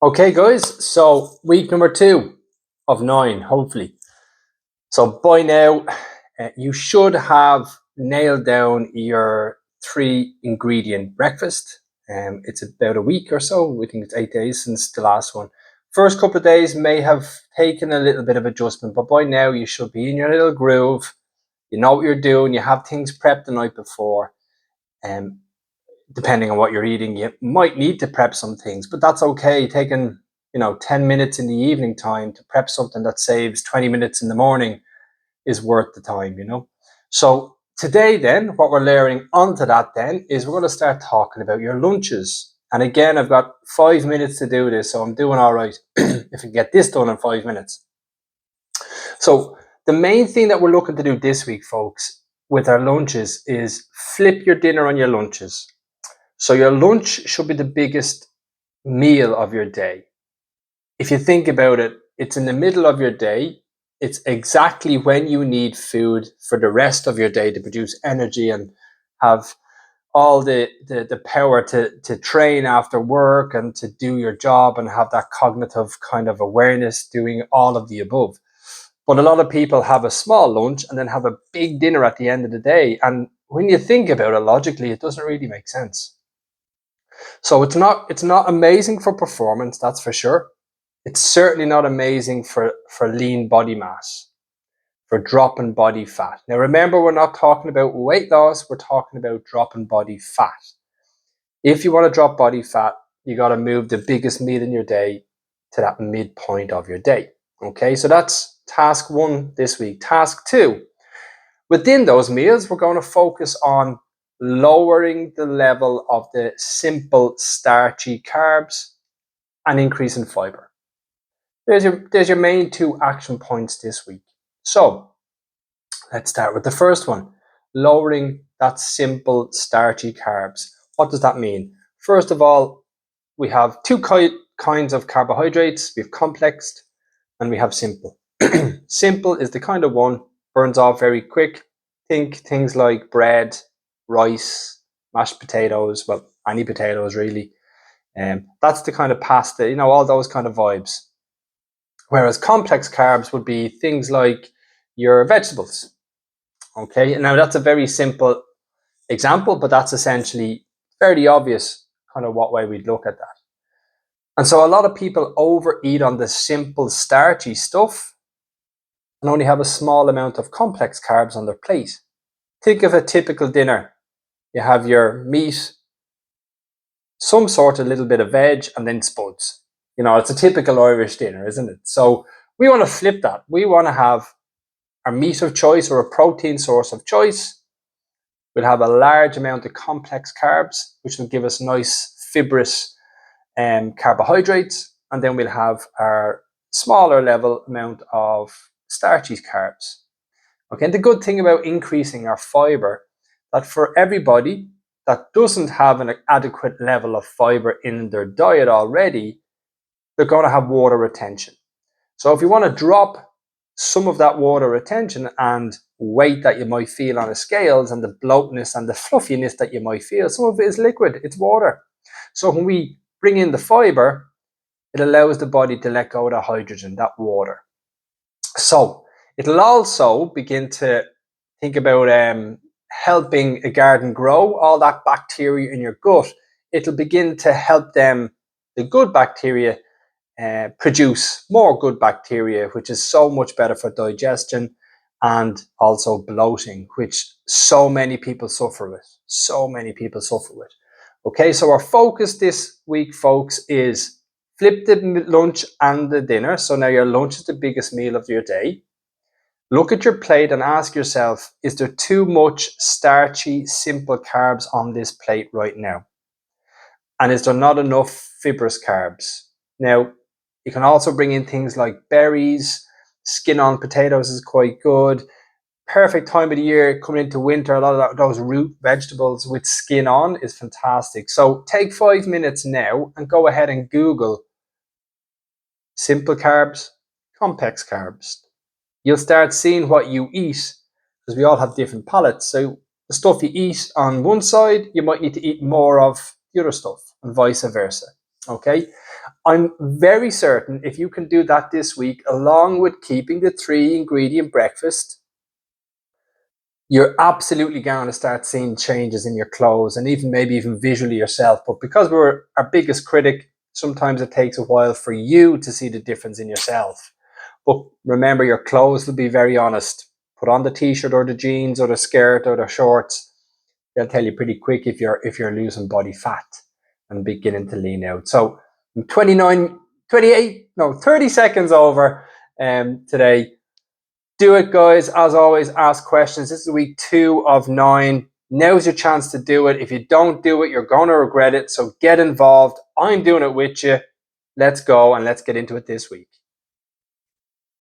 Okay, guys, so week number 2 of 9, hopefully. So by now, you should have nailed down your 3 ingredient breakfast. It's about a week or so. We think it's 8 days since the last one. First couple of days may have taken a little bit of adjustment, but by now you should be in your little groove. You know what you're doing. You have things prepped the night before. Um, Depending on what you're eating, you might need to prep some things, but that's okay. Taking 10 minutes in the evening time to prep something that saves 20 minutes in the morning is worth the time. So today then, what we're layering onto that then is we're going to start talking about your lunches. And again, I've got 5 minutes to do this, so I'm doing all right if I can get this done in 5 minutes. So the main thing that we're looking to do this week, folks, with our lunches is flip your dinner on your lunches. So your lunch should be the biggest meal of your day. If you think about it, it's in the middle of your day. It's exactly when you need food for the rest of your day to produce energy and have all the power to train after work and to do your job and have that cognitive kind of awareness doing all of the above. But a lot of people have a small lunch and then have a big dinner at the end of the day. And when you think about it logically, it doesn't really make sense. So it's not amazing for performance, that's for sure. It's certainly not amazing for lean body mass, for dropping body fat. Now remember, we're not talking about weight loss, we're talking about dropping body fat. If you want to drop body fat, you got to move the biggest meal in your day to that midpoint of your day. Okay, so that's task 1 this week. Task 2, within those meals, we're going to focus on lowering the level of the simple starchy carbs and increasing fiber. There's your main 2 action points this week. So let's start with the first one, lowering that simple starchy carbs. What does that mean? First of all, we have 2 kinds of carbohydrates. We have complexed and we have simple. Simple is the kind of one burns off very quick. Think things like bread, rice, mashed potatoes, well, any potatoes really. That's the kind of pasta, all those kind of vibes. Whereas complex carbs would be things like your vegetables. Okay, and now that's a very simple example, but that's essentially fairly obvious kind of what way we'd look at that. And so a lot of people overeat on the simple starchy stuff and only have a small amount of complex carbs on their plate. Think of a typical dinner. You have your meat, some sort of little bit of veg, and then spuds. It's a typical Irish dinner, isn't it? So we want to flip that. We want to have our meat of choice or a protein source of choice. We'll have a large amount of complex carbs, which will give us nice fibrous carbohydrates. And then we'll have our smaller level amount of starchy carbs. Okay, and the good thing about increasing our fiber, that for everybody that doesn't have an adequate level of fiber in their diet already, they're going to have water retention. So if you want to drop some of that water retention and weight that you might feel on the scales and the bloatness and the fluffiness that you might feel, some of it is liquid, it's water. So when we bring in the fiber, it allows the body to let go of the hydrogen, that water. So it'll also begin to think about helping a garden grow, all that bacteria in your gut. It'll begin to help them, the good bacteria, produce more good bacteria, which is so much better for digestion and also bloating, which so many people suffer with. Okay, so our focus this week, folks, is flip the lunch and the dinner. So now your lunch is the biggest meal of your day. Look at your plate and ask yourself, is there too much starchy, simple carbs on this plate right now? And is there not enough fibrous carbs? Now, you can also bring in things like berries, skin on potatoes is quite good. Perfect time of the year coming into winter, a lot of those root vegetables with skin on is fantastic. So take 5 minutes now and go ahead and Google simple carbs, complex carbs. You'll start seeing what you eat because we all have different palates. So the stuff you eat on one side, you might need to eat more of the other stuff and vice versa. Okay. I'm very certain if you can do that this week, along with keeping the 3-ingredient breakfast, you're absolutely going to start seeing changes in your clothes and even maybe even visually yourself. But because we're our biggest critic, sometimes it takes a while for you to see the difference in yourself. But remember, your clothes will be very honest. Put on the t-shirt or the jeans or the skirt or the shorts. They'll tell you pretty quick if you're losing body fat and beginning to lean out. So 29, 28, no, 30 seconds over today. Do it, guys. As always, ask questions. This is week 2 of 9. Now's your chance to do it. If you don't do it, you're going to regret it. So get involved. I'm doing it with you. Let's go and let's get into it this week.